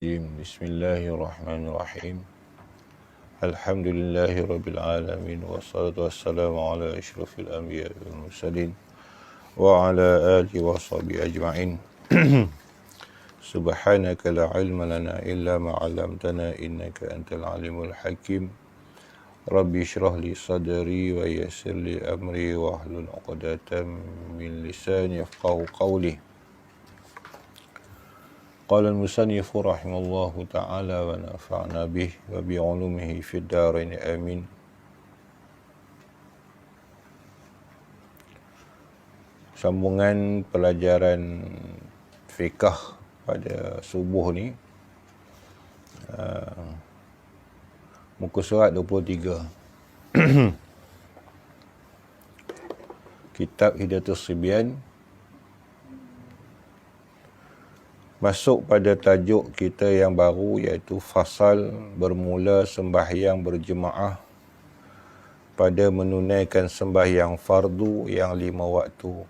Bismillahirrahmanirrahim. Alhamdulillahirrabbilalamin. Wassalatu wassalamu ala asyrafil anbiya wal mursalin wa ala alihi wa sahbihi ajma'in. Subhanaka la ilma lana illa ma 'allamtana innaka antal alimul hakim. Rabbi shrah li sadri wa yassir li amri wa hlul 'uqdatam min lisani yafqahu qawli. Qala al-musannif rahimallahu ta'ala wa nafa'na bih wa bi'ulumihi fid darain amin. Sambungan pelajaran fiqh pada subuh ni, muka surat 23. Kitab Hidayatus Sibyan. Masuk pada tajuk kita yang baru, iaitu fasal bermula sembahyang berjemaah pada menunaikan sembahyang fardu yang 5 waktu,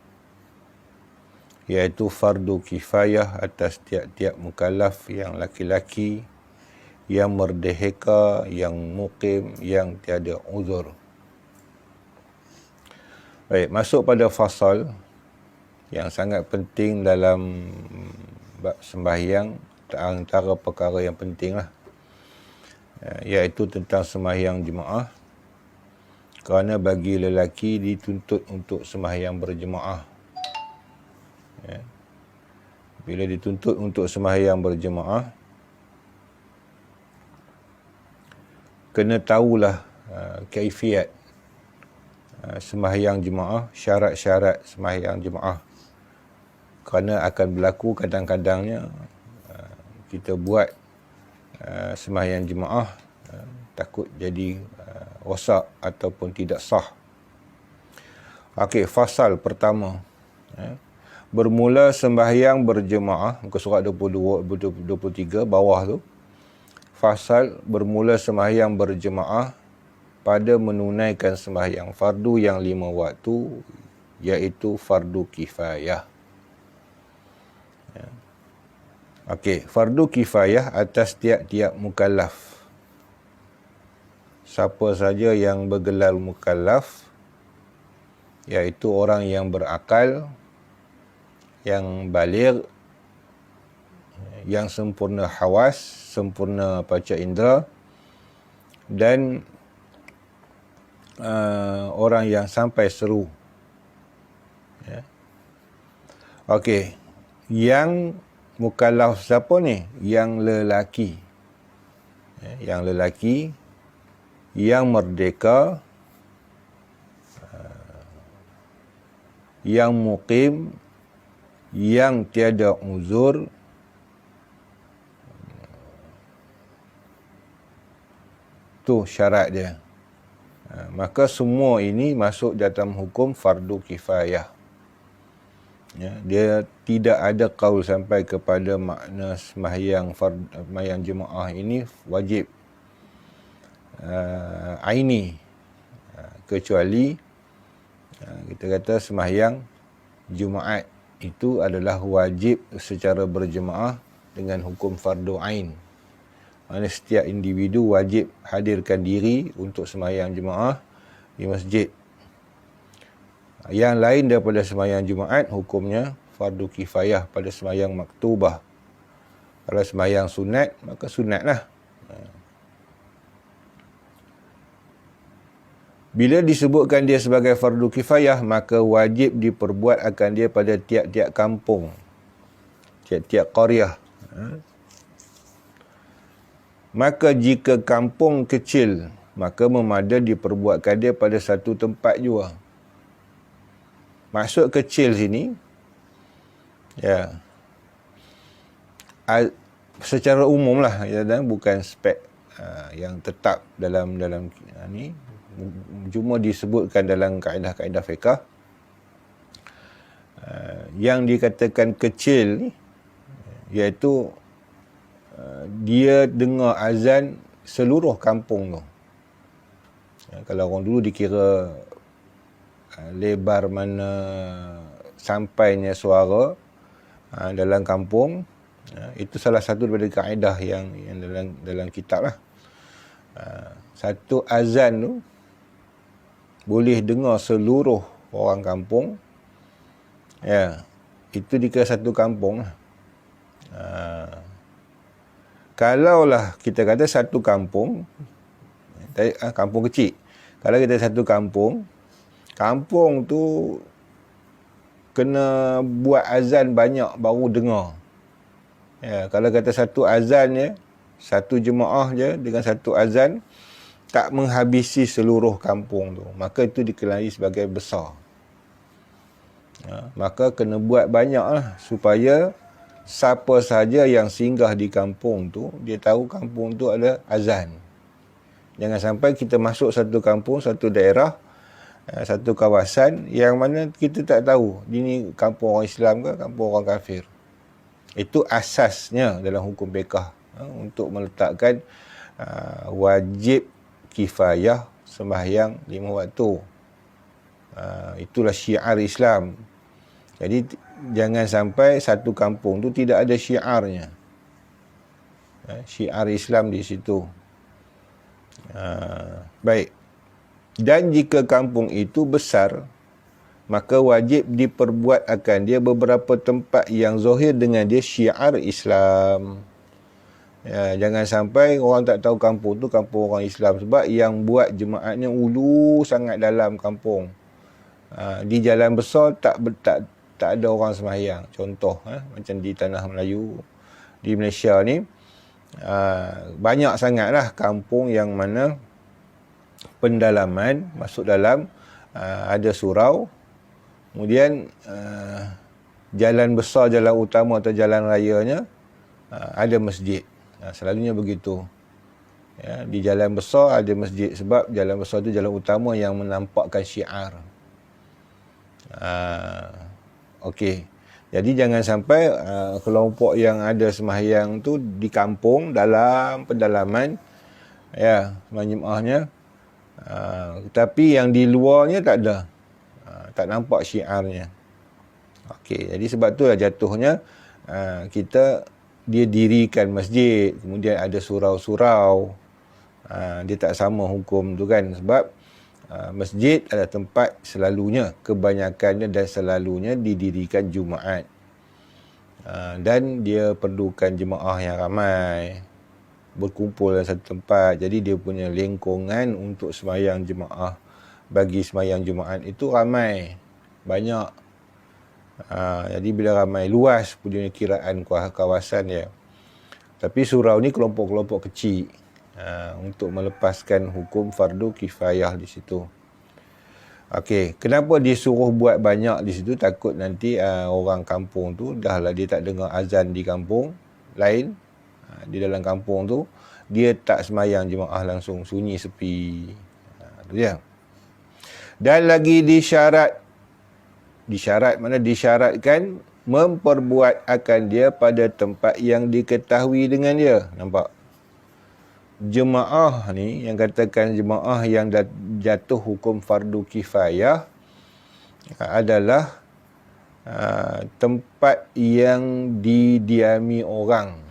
iaitu fardu kifayah atas tiap-tiap mukallaf yang laki-laki, yang merdeka, yang muqim, yang tiada uzur. Baik, masuk pada fasal yang sangat penting dalam bab sembahyang, antara perkara yang penting lah, iaitu tentang sembahyang jemaah. Kerana bagi lelaki dituntut untuk sembahyang berjemaah. Bila dituntut untuk sembahyang berjemaah, kena tahulah kaifiat sembahyang jemaah, syarat-syarat sembahyang jemaah. Kerana akan berlaku kadang-kadangnya kita buat sembahyang jemaah takut jadi rosak ataupun tidak sah. Okey, fasal pertama. Bermula sembahyang berjemaah, muka surat 23 bawah tu. Fasal bermula sembahyang berjemaah pada menunaikan sembahyang fardu yang 5 waktu, iaitu fardu kifayah. Okey, fardu kifayah atas tiap-tiap mukallaf. Siapa saja yang bergelar mukallaf, iaitu orang yang berakal, yang baligh, yang sempurna hawas, sempurna panca indera, dan orang yang sampai seru. Okey, yang mukallaf siapa ni? Yang lelaki. Yang lelaki, yang merdeka, yang muqim, yang tiada uzur, tu syarat dia. Maka semua ini masuk dalam hukum fardu kifayah. Dia tidak ada qaul sampai kepada makna sembahyang jemaah ini wajib aini, kecuali kita kata sembahyang Jumaat itu adalah wajib secara berjemaah dengan hukum fardu ain. Maksudnya setiap individu wajib hadirkan diri untuk sembahyang jemaah di masjid. Yang lain daripada sembahyang Jumaat, hukumnya fardu kifayah pada sembahyang maktubah. Kalau sembahyang sunat, maka sunatlah. Bila disebutkan dia sebagai fardu kifayah, maka wajib diperbuat akan dia pada tiap-tiap kampung, tiap-tiap qaryah. Maka jika kampung kecil, maka memada diperbuatkan dia pada satu tempat jua. Maksud kecil sini, secara umum lah, bukan spek yang tetap dalam ni. Cuma disebutkan dalam kaedah-kaedah fiqh. Yang dikatakan kecil ni, iaitu dia dengar azan seluruh kampung tu. Kalau orang dulu dikira lebar mana sampainya suara dalam kampung, Itu salah satu daripada kaedah yang dalam kitab lah. Satu azan tu boleh dengar seluruh orang kampung. Ya, itu dikira satu kampung lah. Kalaulah kita kata satu kampung, kampung kecil. Kalau kita satu kampung, kampung tu kena buat azan banyak baru dengar. Ya, kalau kata satu azan je, satu jemaah je dengan satu azan, tak menghabisi seluruh kampung tu, maka itu dikenali sebagai besar. Maka kena buat banyak lah, supaya siapa sahaja yang singgah di kampung tu, dia tahu kampung tu ada azan. Jangan sampai kita masuk satu kampung, satu daerah, satu kawasan yang mana kita tak tahu ini kampung orang Islam ke kampung orang kafir. Itu asasnya dalam hukum fiqh, untuk meletakkan wajib kifayah sembahyang 5 waktu. Itulah syiar Islam. Jadi jangan sampai satu kampung tu tidak ada syiarnya. Syiar Islam di situ. Baik. Dan jika kampung itu besar, maka wajib diperbuat akan dia beberapa tempat yang zahir dengan dia syiar Islam. Ya, jangan sampai orang tak tahu kampung tu kampung orang Islam, sebab yang buat jemaatnya ulu sangat dalam kampung. Di jalan besar tak ada orang sembahyang. Contoh macam di tanah Melayu, di Malaysia ni, banyak sangatlah kampung yang mana pendalaman masuk dalam, ada surau, kemudian jalan besar, jalan utama atau jalan rayanya ada masjid. Selalunya begitu. Ya, di jalan besar ada masjid, sebab jalan besar tu jalan utama yang menampakkan syiar. Okey. Jadi jangan sampai kelompok yang ada sembahyang tu di kampung dalam pedalaman, ya, jemaahnya, tapi yang di luarnya tak ada, tak nampak syiarnya. Okey, jadi sebab tu lah jatuhnya dia dirikan masjid, kemudian ada surau-surau. Dia tak sama hukum tu kan, sebab masjid adalah tempat selalunya, kebanyakannya dan selalunya didirikan Jumaat. Dan dia perlukan jemaah yang ramai berkumpul dalam satu tempat. Jadi dia punya lingkungan untuk sembahyang jemaah, bagi sembahyang Jumaat itu ramai, banyak. Jadi bila ramai, luas punya kiraan kawasan dia. Tapi surau ni kelompok-kelompok kecil, untuk melepaskan hukum fardu kifayah di situ. Okey, kenapa disuruh buat banyak di situ? Takut nanti orang kampung tu dahlah dia tak dengar azan di kampung lain, di dalam kampung tu dia tak sembahyang jemaah langsung, sunyi sepi. Tu dia. Dan lagi disyaratkan memperbuat akan dia pada tempat yang diketahui dengan dia. Nampak? Jemaah ni, yang katakan jemaah yang jatuh hukum fardu kifayah adalah tempat yang didiami orang.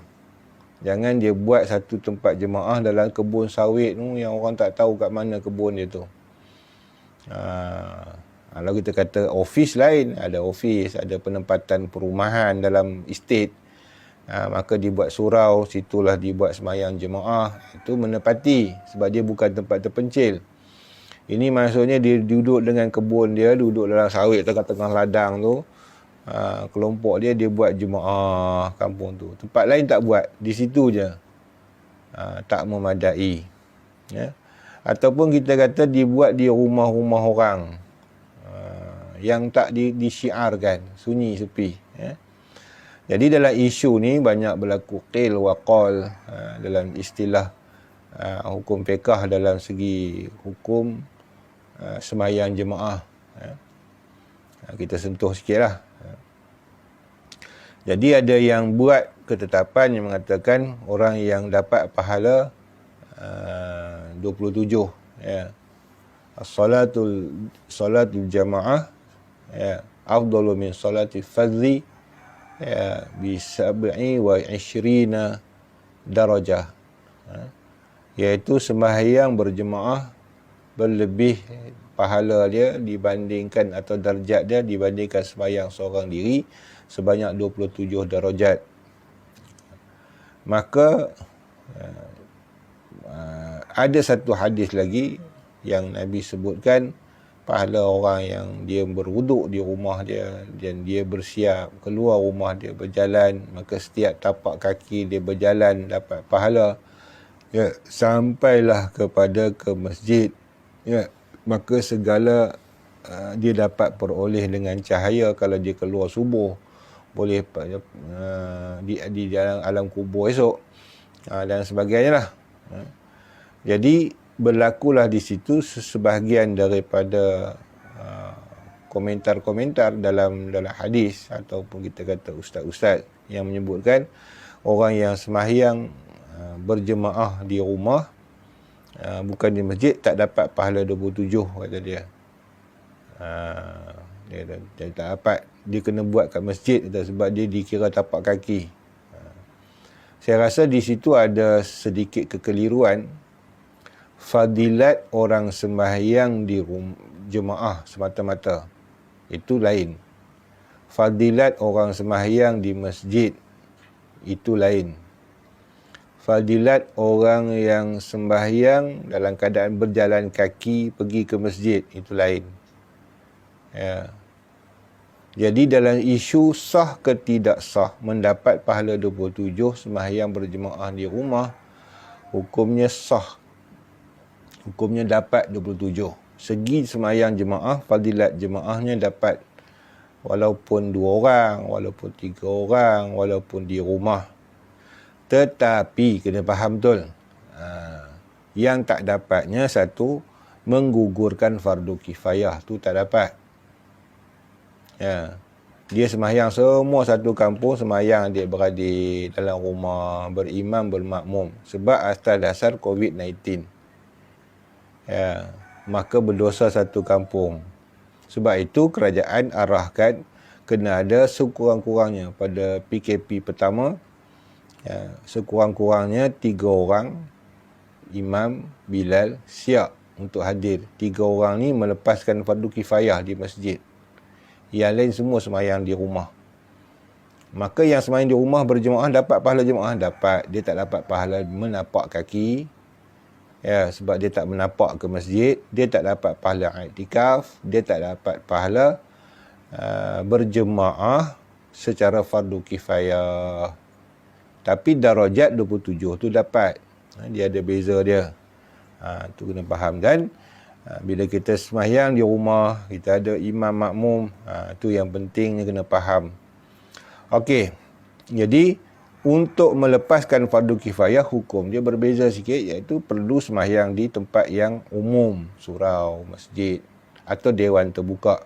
Jangan dia buat satu tempat jemaah dalam kebun sawit tu yang orang tak tahu kat mana kebun dia tu. Kalau kita kata office lain, ada office, ada penempatan perumahan dalam estate, maka dibuat surau, situlah dibuat sembahyang jemaah. Itu menepati, sebab dia bukan tempat terpencil. Ini maksudnya dia duduk dengan kebun dia, duduk dalam sawit tengah-tengah ladang tu, kelompok dia buat jemaah kampung tu. Tempat lain tak buat, di situ je. Tak memadai. Ya. Ataupun kita kata dibuat di rumah-rumah orang, yang tak disyiarkan, sunyi sepi. Ya. Jadi dalam isu ni banyak berlaku qil wa qal dalam istilah hukum fiqh, dalam segi hukum sembahyang jemaah. Ya. Kita sentuh sikitlah. Jadi ada yang buat ketetapan yang mengatakan orang yang dapat pahala 27, ya. Salatul jamaah, ya, afdalu min salati fardhi ya, bisab'i wa ishrina darajah, iaitu sembahyang berjemaah berlebih pahala dia dibandingkan atau darjat dia dibandingkan sembahyang seorang diri sebanyak 27 darajat. Maka ada satu hadis lagi yang Nabi sebutkan, pahala orang yang dia berwuduk di rumah dia dan dia bersiap keluar rumah dia berjalan, maka setiap tapak kaki dia berjalan dapat pahala, ya, sampailah kepada ke masjid, ya, maka segala dia dapat peroleh dengan cahaya kalau dia keluar subuh, boleh di dalam alam kubur esok, dan sebagainya lah. Jadi berlakulah di situ sebahagian daripada komentar-komentar dalam hadis ataupun kita kata ustaz-ustaz yang menyebutkan orang yang sembahyang berjemaah di rumah bukan di masjid tak dapat pahala 27, kata dia. Dia tak dapat, dia kena buat kat masjid sebab dia dikira tapak kaki. Saya rasa di situ ada sedikit kekeliruan. Fadilat orang sembahyang di jemaah semata-mata itu lain. Fadilat orang sembahyang di masjid itu lain. Fadilat orang yang sembahyang dalam keadaan berjalan kaki pergi ke masjid itu lain. Ya. Jadi dalam isu sah ke tidak sah mendapat pahala 27 sembahyang berjemaah di rumah, hukumnya sah. Hukumnya dapat 27. Segi sembahyang jemaah, fadilat jemaahnya dapat. Walaupun 2 orang, walaupun 3 orang, walaupun di rumah. Tetapi, kena faham betul. Yang tak dapatnya satu, menggugurkan fardu kifayah. Tu tak dapat. Ya. Dia sembahyang semua satu kampung, sembahyang adik-beradik dalam rumah, berimam, bermakmum. Sebab asal dasar COVID-19. Ya, maka berdosa satu kampung. Sebab itu kerajaan arahkan kena ada sekurang-kurangnya pada PKP pertama, ya, sekurang-kurangnya 3 orang imam Bilal siap untuk hadir. 3 orang ni melepaskan fardu kifayah di masjid. Yang lain semua sembahyang di rumah. Maka yang sembahyang di rumah berjemaah dapat pahala jemaah, dapat. Dia tak dapat pahala menapak kaki. Ya, sebab dia tak menapak ke masjid, dia tak dapat pahala i'tikaf, dia tak dapat pahala berjemaah secara fardu kifayah. Tapi darajat 27 tu dapat. Dia ada beza dia. Tu kena faham. Dan bila kita sembahyang di rumah, kita ada imam makmum, tu yang pentingnya kena faham. Okey. Jadi untuk melepaskan fardu kifayah, hukum dia berbeza sikit, iaitu perlu sembahyang di tempat yang umum, surau, masjid atau dewan terbuka.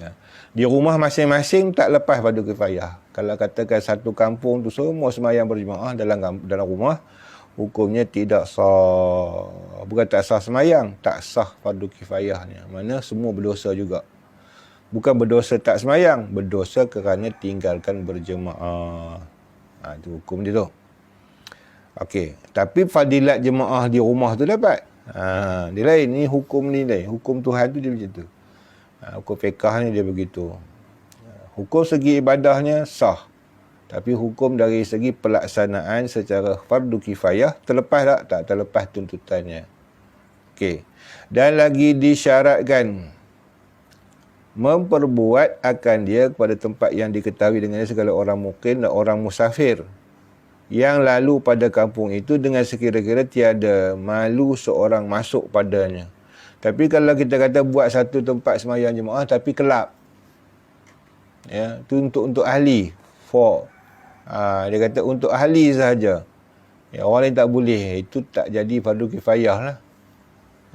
Ya. Di rumah masing-masing tak lepas fardu kifayah. Kalau katakan satu kampung tu semua sembahyang berjemaah dalam rumah, hukumnya tidak sah. Bukan tak sah sembahyang, tak sah fardu kifayahnya. Mana semua berdosa juga. Bukan berdosa tak sembahyang, berdosa kerana tinggalkan berjemaah. Itu hukum dia tu. Okey, tapi fadilat jemaah di rumah tu dapat. Dia lain. Ni hukum ni lain. Hukum Tuhan tu dia macam tu. Hukum fiqah ni dia begitu. Hukum segi ibadahnya sah. Tapi hukum dari segi pelaksanaan secara fardu kifayah terlepas tak? Tak terlepas tuntutannya. Okey. Dan lagi disyaratkan memperbuat akan dia kepada tempat yang diketahui dengannya segala orang mukim dan orang musafir yang lalu pada kampung itu dengan sekira-kira tiada malu seorang masuk padanya. Tapi kalau kita kata buat satu tempat sembahyang jemaah tapi kelab, ya, tu untuk ahli, dia kata untuk ahli sahaja, ya, orang lain tak boleh, itu tak jadi fardu kifayah lah,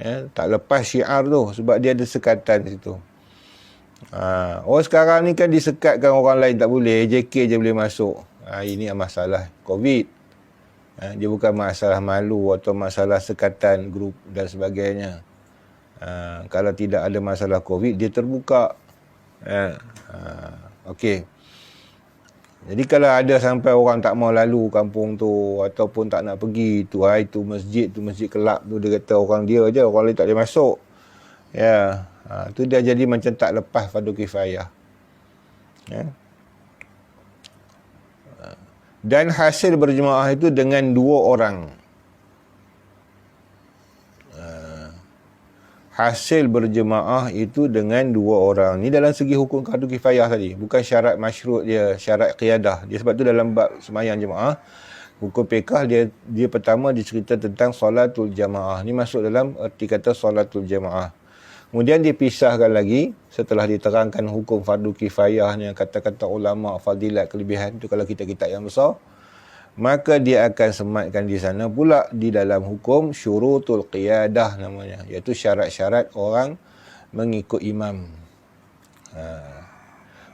ya, tak lepas syiar tu sebab dia ada sekatan situ. Sekarang ni kan disekatkan orang lain tak boleh, JK je boleh masuk. Ini masalah COVID. Dia bukan masalah malu atau masalah sekatan grup dan sebagainya. Kalau tidak ada masalah COVID, dia terbuka. Okey. Jadi kalau ada sampai orang tak mau lalu kampung tu ataupun tak nak pergi tu, itu masjid kelab tu, dia kata orang dia je, orang lain tak boleh masuk. Ya, tu dia jadi macam tak lepas fardu kifayah. Ya. Dan hasil berjemaah itu dengan 2 orang. Hasil berjemaah itu dengan 2 orang. Ni dalam segi hukum fardu kifayah tadi. Bukan syarat masyrut dia, syarat qiyadah. Dia sebab tu dalam bab sembahyang jemaah, hukum fiqh dia pertama dicerita tentang solatul jamaah. Ni masuk dalam erti kata solatul jamaah. Kemudian dipisahkan lagi setelah diterangkan hukum fardu kifayahnya, kata-kata ulama, fadilat, kelebihan tu kalau kitab-kitab yang besar. Maka dia akan sematkan di sana pula di dalam hukum syurutul qiyadah namanya, iaitu syarat-syarat orang mengikut imam.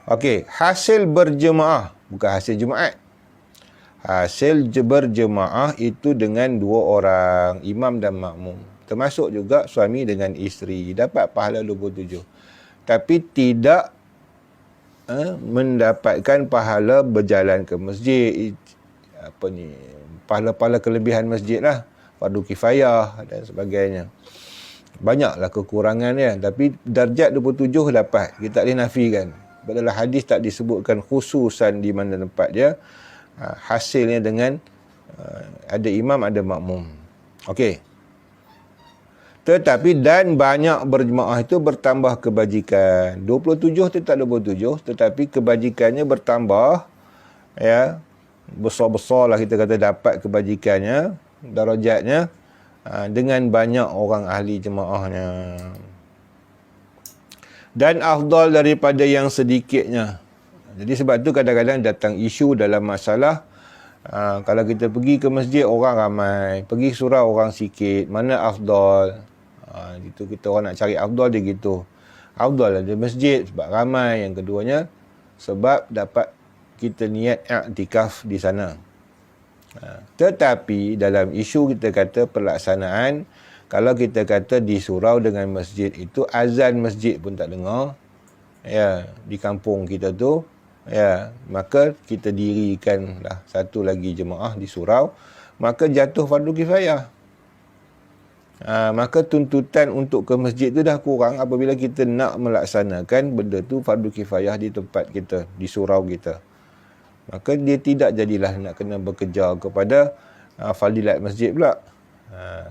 Okey, hasil berjemaah, bukan hasil Jumaat. Hasil berjemaah itu dengan 2 orang, imam dan makmum. Termasuk juga suami dengan isteri, dapat pahala 27. Tapi tidak mendapatkan pahala berjalan ke masjid, pahala-pahala kelebihan masjid lah, fardu kifayah dan sebagainya. Banyaklah kekurangan dia, tapi darjat 27 dapat, kita tak boleh nafikan. Dalam hadis tak disebutkan khususan di mana tempat dia. Hasilnya dengan ada imam, ada makmum. Okey. Tetapi dan banyak berjemaah itu bertambah kebajikan. 27 tu tak 27, tetapi kebajikannya bertambah, ya. Besar-besar lah kita kata dapat kebajikannya, darajatnya, dengan banyak orang ahli jemaahnya. Dan afdal daripada yang sedikitnya. Jadi sebab tu kadang-kadang datang isu dalam masalah, kalau kita pergi ke masjid orang ramai, pergi surau orang sikit, mana afdal? Itu kita orang nak cari afdal dia gitu. Afdal ada masjid sebab ramai, yang keduanya sebab dapat kita niat i'tikaf di sana. Tetapi dalam isu kita kata pelaksanaan, kalau kita kata di surau dengan masjid itu azan masjid pun tak dengar, ya, di kampung kita tu, ya, maka kita dirikanlah satu lagi jemaah di surau, maka jatuh fardu kifayah. Maka tuntutan untuk ke masjid tu dah kurang apabila kita nak melaksanakan benda tu fardu kifayah di tempat kita, di surau kita. Maka dia tidak jadilah nak kena bekerja kepada fadilat masjid pula.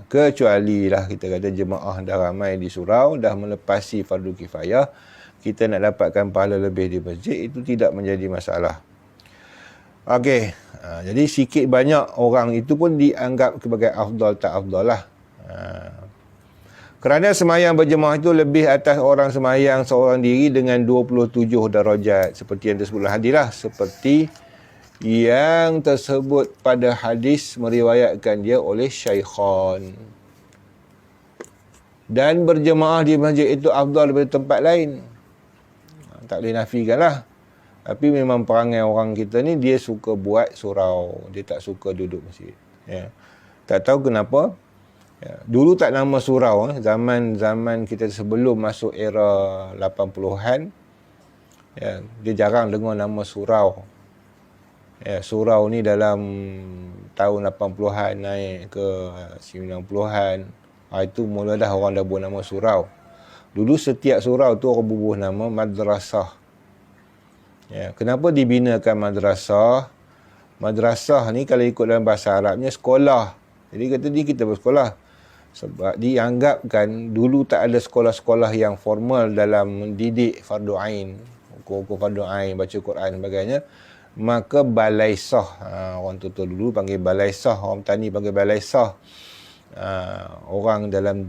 Kecuali lah kita kata jemaah dah ramai di surau, dah melepasi fardu kifayah, kita nak dapatkan pahala lebih di masjid, itu tidak menjadi masalah. Okey, jadi sikit banyak orang itu pun dianggap sebagai afdal tak afdal lah. Kerana semayang berjemaah itu lebih atas orang semayang seorang diri dengan 27 darajat, seperti yang disebut dalam hadis lah, seperti yang tersebut pada hadis meriwayatkan dia oleh Syaikhan. Dan berjemaah di masjid itu afdal daripada tempat lain, tak boleh nafikan lah. Tapi memang perangai orang kita ni, dia suka buat surau, dia tak suka duduk masjid, ya. Tak tahu kenapa. Ya. Dulu tak nama surau, zaman kita sebelum masuk era 80-an, ya, dia jarang dengar nama surau. Ya, surau ni dalam tahun 80-an naik ke 90-an, itu mula dah orang dah buat nama surau. Dulu setiap surau tu orang bubuh nama madrasah. Ya, kenapa dibinakan madrasah? Madrasah ni kalau ikut dalam bahasa Arabnya sekolah. Jadi kata dia kita bersekolah. Sebab dianggapkan dulu tak ada sekolah-sekolah yang formal dalam mendidik fardu ain, hukum-hukum fardu ain, baca Quran sebagainya. Maka balaisah, orang tua dulu panggil balaisah, orang tani panggil balaisah. Orang dalam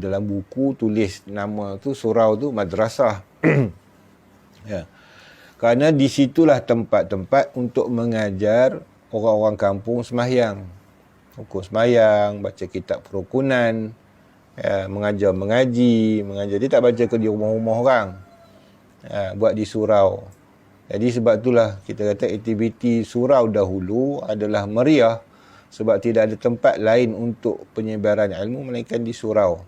dalam buku tulis nama tu surau tu madrasah. Ya. Kerana di situlah tempat-tempat untuk mengajar orang-orang kampung sembahyang, hukum sembahyang, baca kitab perukunan, ya, mengajar mengaji. Dia tak baca ke di rumah-rumah orang, ya, buat di surau. Jadi sebab itulah kita kata aktiviti surau dahulu adalah meriah, sebab tidak ada tempat lain untuk penyebaran ilmu melainkan di surau.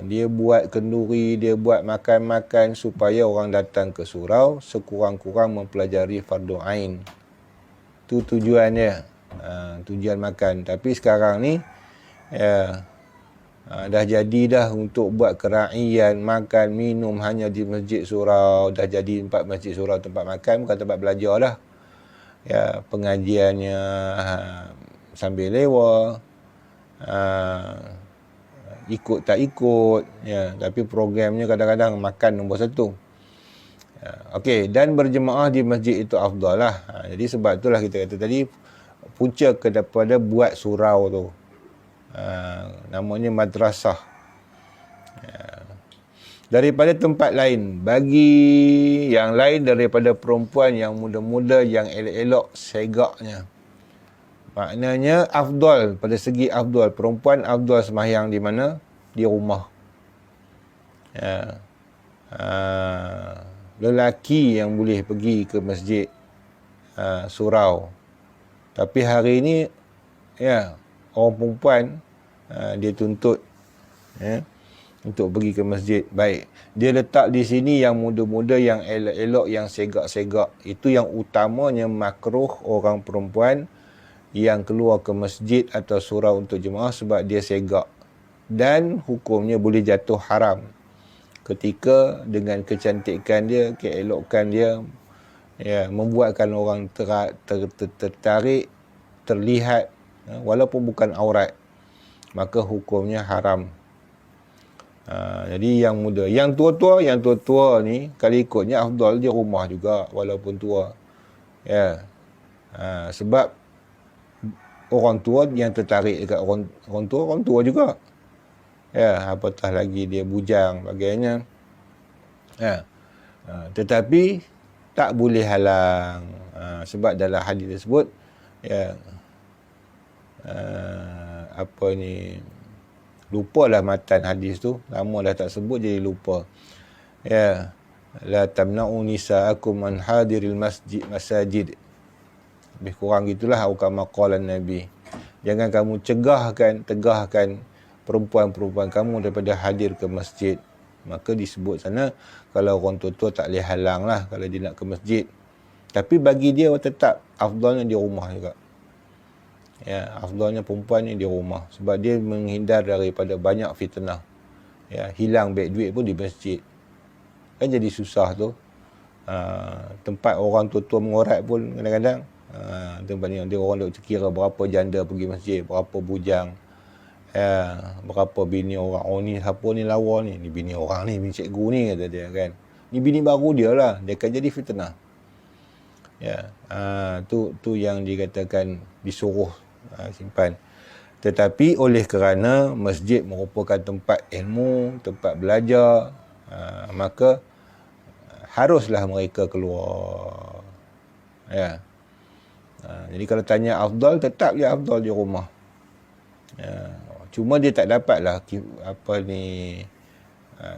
Dia buat kenduri, dia buat makan-makan supaya orang datang ke surau sekurang-kurang mempelajari fardu ain. Itu tujuan dia. Tujuan makan. Tapi sekarang ni dah jadi dah untuk buat keraian, makan, minum hanya di masjid surau. Dah jadi tempat masjid surau tempat makan, bukan tempat belajar dah. Pengajiannya sambil lewa, ikut tak ikut, tapi programnya kadang-kadang makan nombor satu. Okey, dan berjemaah di masjid itu afdal lah. Jadi sebab itulah kita kata tadi, punca kepada buat surau tu. Namanya madrasah. Daripada tempat lain, bagi yang lain daripada perempuan yang muda-muda, yang elok-elok segaknya. Maknanya afdal, pada segi afdal, perempuan afdal sembahyang di mana? Di rumah. Lelaki yang boleh pergi ke masjid surau. Tapi hari ini orang perempuan dia tuntut untuk pergi ke masjid. Baik, dia letak di sini yang muda-muda, yang elok-elok, yang segak-segak. Itu yang utamanya makruh orang perempuan yang keluar ke masjid atau surau untuk jemaah sebab dia segak. Dan hukumnya boleh jatuh haram ketika dengan kecantikan dia, keelokan dia, membuatkan orang tertarik, terlihat, walaupun bukan aurat, maka hukumnya haram. Jadi yang muda, yang tua-tua ni kalau ikutnya afdal di rumah juga walaupun tua. Sebab orang tua yang tertarik dekat orang tua juga. Apatah lagi dia bujang bagainya. Tetapi tak boleh halang, sebab dalam hadis tersebut lupalah matan hadis tu, lama dah tak sebut jadi lupa. La tamna'u nisa'akum an hadiril masajid. Lebih kurang gitulah kama qala Nabi. Jangan kamu tegahkan perempuan-perempuan kamu daripada hadir ke masjid. Maka disebut sana kalau orang tua-tua tak boleh halang lah kalau dia nak ke masjid. Tapi bagi dia tetap afdalnya di rumah juga. Afdalnya perempuan ni di rumah sebab dia menghindar daripada banyak fitnah. Hilang beg duit pun di masjid. Kan jadi susah tu. Tempat orang tua-tua mengorat pun kadang-kadang tempat ni dia orang duk kira berapa janda pergi masjid, berapa bujang. Berapa bini orang. Oh ni siapa ni lawa ni? Ni bini orang ni, bini cikgu ni kata dia kan. Ni bini baru dia lah. Dia akan jadi fitnah. Tu yang dikatakan disuruh simpan. Tetapi oleh kerana masjid merupakan tempat ilmu, tempat belajar, maka haruslah mereka keluar. Jadi kalau tanya afdal, tetap dia afdal di rumah. Cuma dia tak dapatlah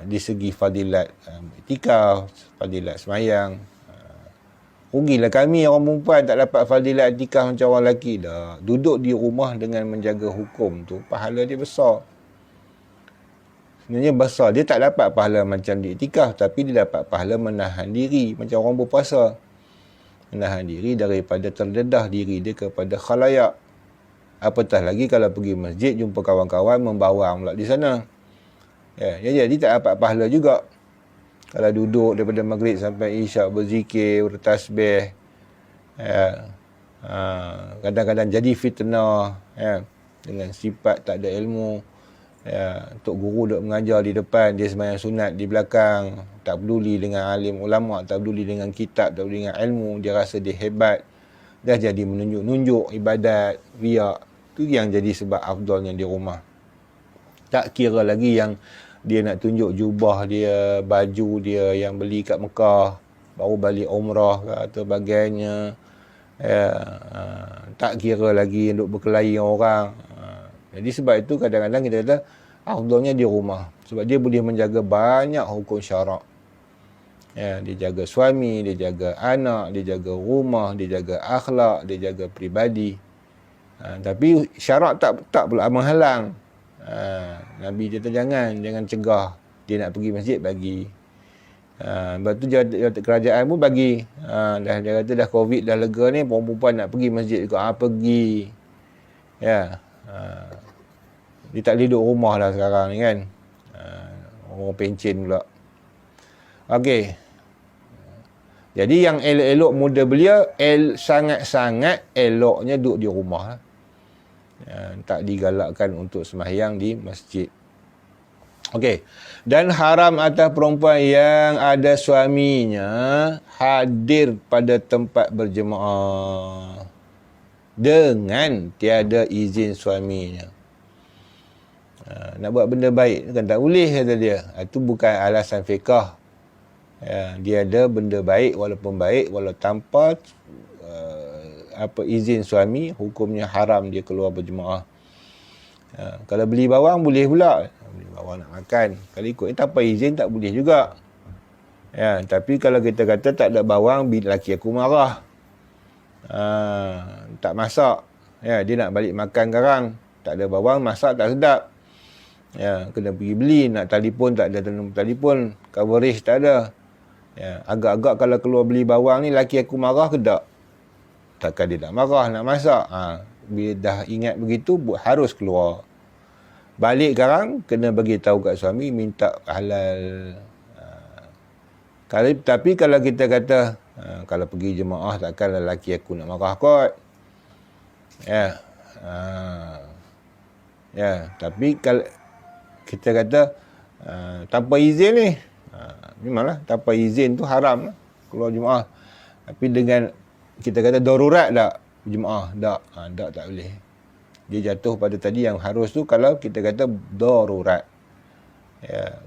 di segi fadilat iktikaf, fadilat semayang. Rugilah kami orang perempuan tak dapat fadilat iktikaf macam orang lelaki dah. Duduk di rumah dengan menjaga hukum tu, pahala dia besar. Sebenarnya besar. Dia tak dapat pahala macam di iktikaf, tapi dia dapat pahala menahan diri. Macam orang berpuasa. Menahan diri daripada terdedah diri dia kepada khalayak. Apatah lagi kalau pergi masjid, jumpa kawan-kawan, membawang pula di sana. Jadi tak dapat pahala juga. Kalau duduk daripada maghrib sampai isyak berzikir, bertasbih, kadang-kadang jadi fitnah, dengan sifat tak ada ilmu. Tok guru duk mengajar di depan, dia sembahyang sunat di belakang, tak peduli dengan alim ulama, tak peduli dengan kitab, tak peduli dengan ilmu, dia rasa dia hebat, dah jadi menunjuk-nunjuk ibadat, riak. Tu yang jadi sebab afdalnya di rumah. Tak kira lagi yang dia nak tunjuk jubah dia, baju dia yang beli kat Mekah, baru balik umrah ke atau bagainya. Tak kira lagi yang duk berkelahi orang. Jadi sebab itu kadang-kadang kita kata afdalnya di rumah. Sebab dia boleh menjaga banyak hukum syarak. Dia jaga suami, dia jaga anak, dia jaga rumah, dia jaga akhlak, dia jaga peribadi. Tapi syarak tak pula menghalang. Nabi kata jangan cegah dia nak pergi masjid, bagi. Lepas tu kerajaan pun bagi. Dia kata dah COVID dah lega ni, perempuan nak pergi masjid juga, pergi. Ya. Dia tak boleh duduk rumah dah sekarang ni kan. Orang pencen pula. Okey. Jadi yang elok-elok muda belia, sangat-sangat eloknya duduk di rumah. Tak digalakkan untuk sembahyang di masjid. Okey. Dan haram atas perempuan yang ada suaminya hadir pada tempat berjemaah dengan tiada izin suaminya. Nak buat benda baik kan tak boleh, kata dia. Itu bukan alasan fiqh. Dia ada benda baik, walaupun baik, walau tanpa izin suami, hukumnya haram dia keluar berjemaah. Kalau beli bawang boleh pula. Beli bawang nak makan. Kalau ikut ni tanpa izin tak boleh juga. Tapi kalau kita kata tak ada bawang, laki aku marah. Tak masak. Dia nak balik makan sekarang. Tak ada bawang, masak tak sedap. Kena pergi beli. Nak telefon tak ada telefon. Coverage tak ada. Agak-agak kalau keluar beli bawang ni, laki aku marah ke tak? Takkan dia tak marah nak masak. Bila dah ingat begitu, harus keluar. Balik sekarang, kena bagi tahu kat suami, minta halal. Tapi kalau kita kata, kalau pergi jemaah, takkan lelaki aku nak marah kot. Tapi kalau kita kata, tanpa izin ni, memanglah tanpa izin tu haram lah, keluar jemaah. Tapi dengan kita kata darurat tak jemaah, tak boleh. Dia jatuh pada tadi yang harus tu kalau kita kata darurat.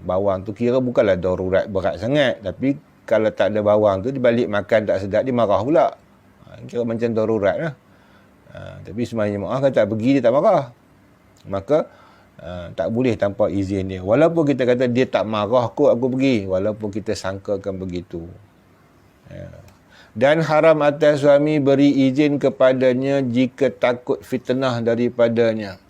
Bawang tu kira bukanlah darurat berat sangat, tapi kalau tak ada bawang tu, dia balik makan tak sedap, dia marah pula. Kira macam darurat lah. Tapi sembahyang jemaah kan tak pergi, dia tak marah. Maka tak boleh tanpa izin dia. Walaupun kita kata dia tak marah kot aku pergi, walaupun kita sangkakan begitu. Dan haram atas suami beri izin kepadanya jika takut fitnah daripadanya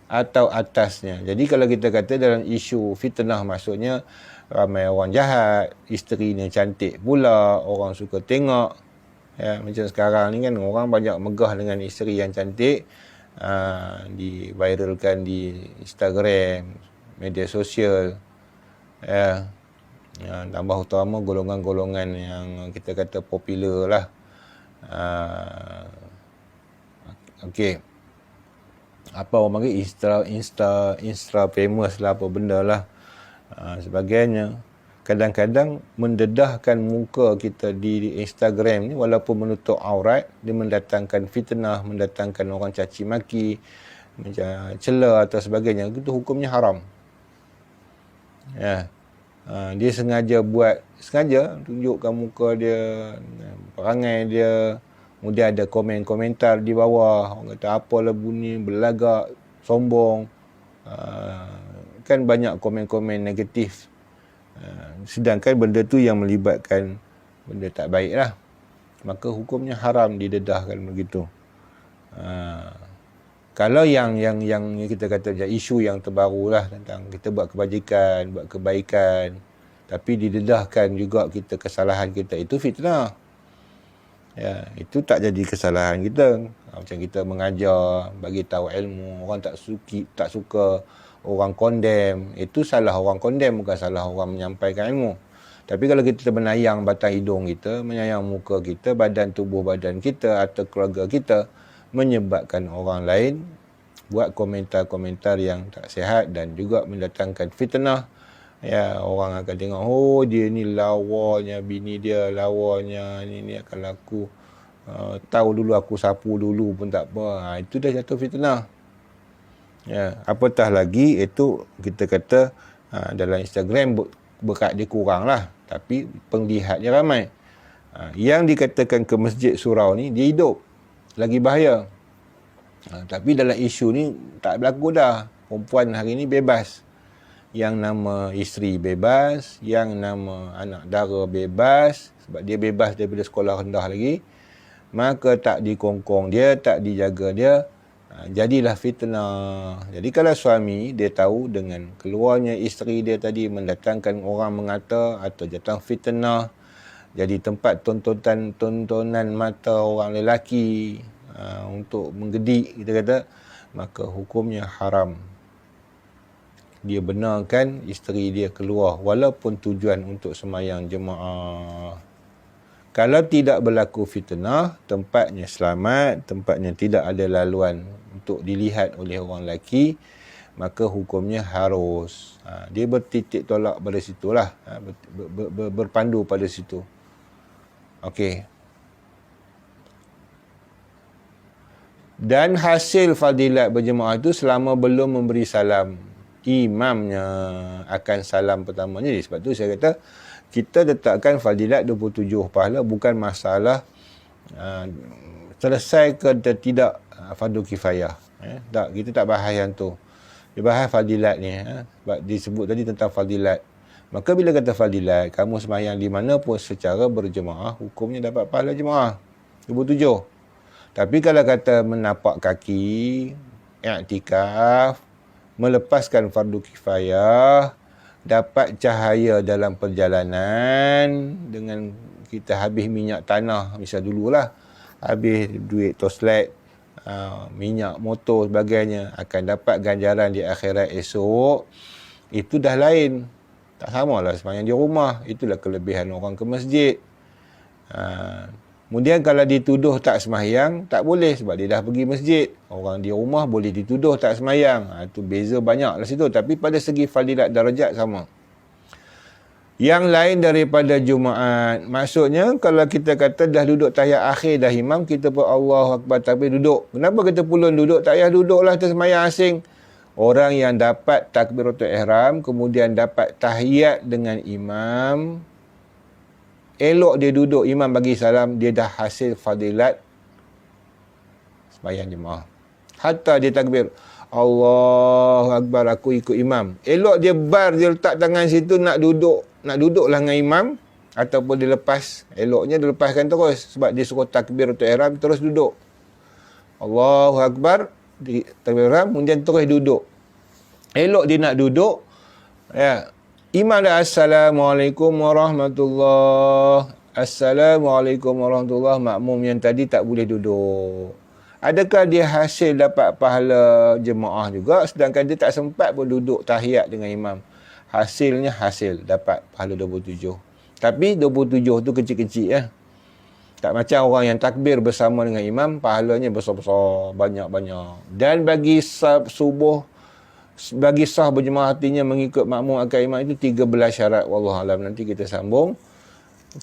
atau atasnya. Jadi kalau kita kata dalam isu fitnah, maksudnya ramai orang jahat, isterinya cantik pula, orang suka tengok. Macam sekarang ni kan orang banyak megah dengan isteri yang cantik. Diviralkan di Instagram, media sosial. Tambah utama golongan-golongan yang kita kata popular lah. Okey. Apa orang panggil Insta famous lah, apa benda lah. Sebagainya. Kadang-kadang mendedahkan muka kita di Instagram ni, walaupun menutup aurat, dia mendatangkan fitnah, mendatangkan orang caci maki, macam cela atau sebagainya. Itu hukumnya haram. Dia sengaja tunjukkan muka dia, perangai dia, kemudian ada komen-komentar di bawah, orang kata apalah bunyi, belagak, sombong. Kan banyak komen-komen negatif. Sedangkan benda tu yang melibatkan benda tak baik lah. Maka hukumnya haram didedahkan begitu. Kalau yang kita kata isu yang terbaru lah, tentang kita buat kebajikan, buat kebaikan, tapi didedahkan juga kita kesalahan kita, itu fitnah. Itu tak jadi kesalahan kita. Macam kita mengajar, bagi tahu ilmu, orang tak suka, orang condemn, itu salah orang condemn, bukan salah orang menyampaikan ilmu. Tapi kalau kita menayang batang hidung kita, menyayang muka kita, tubuh badan kita atau keluarga kita, menyebabkan orang lain buat komentar-komentar yang tak sihat dan juga mendatangkan fitnah. Orang akan tengok, oh dia ni lawanya bini dia, lawanya ni kalau aku tahu dulu, aku sapu dulu pun tak apa. Itu dah jatuh fitnah. Apatah lagi itu kita kata dalam Instagram berkat dia kurang lah, tapi penglihat dia ramai. Yang dikatakan ke masjid surau ni, dia hidup, lagi bahaya. Tapi dalam isu ni tak berlaku dah. Perempuan hari ni bebas, yang nama isteri bebas, yang nama anak dara bebas, sebab dia bebas daripada sekolah rendah lagi. Maka tak dikongkong dia, tak dijaga dia, Jadilah fitnah. Jadi kalau suami dia tahu dengan keluarnya isteri dia tadi mendatangkan orang mengata atau datang fitnah, jadi tempat tontonan mata orang lelaki untuk menggedik, kita kata, maka hukumnya haram. Dia benarkan isteri dia keluar walaupun tujuan untuk sembahyang jemaah. Kalau tidak berlaku fitnah, tempatnya selamat, tempatnya tidak ada laluan untuk dilihat oleh orang lelaki, maka hukumnya harus. Dia bertitik tolak pada situlah, berpandu pada situ. Okey. Dan hasil fadilat berjemaah itu selama belum memberi salam. Imamnya akan salam pertamanya. Jadi sebab tu saya kata, kita letakkan fadilat 27 pahala bukan masalah selesai ke tidak fardu kifayah. Tak, kita tak bahas yang tu. Dia bahas fadilat ni. Sebab disebut tadi tentang fadilat. Maka bila kata fadilat, kamu sembahyang di mana pun secara berjemaah, hukumnya dapat pahala jemaah. 27. Tapi kalau kata menapak kaki, i'tikaf, melepaskan fardu kifayah, dapat cahaya dalam perjalanan dengan kita habis minyak tanah, misal dululah, habis duit toslet, minyak motor sebagainya, akan dapat ganjaran di akhirat esok. Itu dah lain. Tak samalah sembahyang di rumah. Itulah kelebihan orang ke masjid. Kemudian kalau dituduh tak sembahyang, tak boleh sebab dia dah pergi masjid. Orang di rumah boleh dituduh tak sembahyang. Itu beza banyak lah situ. Tapi pada segi fadilat darajat sama. Yang lain daripada Jumaat. Maksudnya kalau kita kata dah duduk tahiyat akhir dah imam, kita pun Allahu Akbar takbir duduk. Kenapa kita pulun duduk? Tak payah duduklah kita sembahyang asing. Orang yang dapat takbiratul ihram, kemudian dapat tahiyat dengan imam, elok dia duduk, imam bagi salam, dia dah hasil fadilat sembahyang jemaah. Hatta dia takbir, Allahu Akbar, aku ikut imam. Elok dia bar, dia letak tangan situ nak duduklah dengan imam, ataupun dia lepas. Eloknya dia lepaskan terus, sebab dia suruh takbir untuk ihram, terus duduk. Allahu Akbar, takbir ihram, kemudian terus duduk. Elok dia nak duduk, ya, imam dah Assalamualaikum warahmatullahi, Assalamualaikum warahmatullahi, makmum yang tadi tak boleh duduk. Adakah dia hasil dapat pahala jemaah juga, sedangkan dia tak sempat pun duduk tahiyat dengan imam? Hasilnya hasil dapat pahala 27. Tapi 27 tu kecil-kecil ya. Tak macam orang yang takbir bersama dengan imam, pahalanya besar-besar, banyak-banyak. Dan bagi subuh, bagi sah berjemaah artinya mengikut makmum akan imam itu 13 syarat. Wallahualam, nanti kita sambung.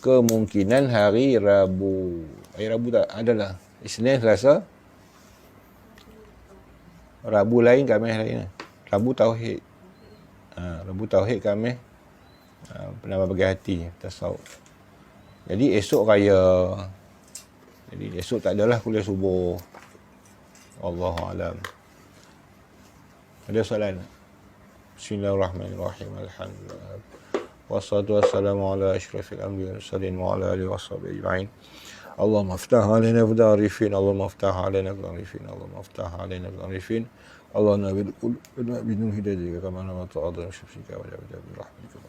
Kemungkinan hari Rabu. Hari Rabu tak adalah. Isnin, Selasa. Rabu lain, Khamis lain. Rabu Tauhid. Rabu Tauhid, Khamis penambah bagi hati, tasawuf. Jadi esok raya. Jadi esok tak adalah kuliah subuh. Wallahualam. Ada soalan? Bismillahirrahmanirrahim. Alhamdulillah. Wassalatu wassalamu ala asyrafil anbiya'i wal mursalin wa ala alihi washabihi ajma'in. Allahumma aftah alaina bidarifin, Allahumma aftah alaina bidarifin, Allahumma aftah alaina bidarifin. Allahumma bil qulub bi nur hidayah kama nama ta'adhu syifika wa jabal rahmatika.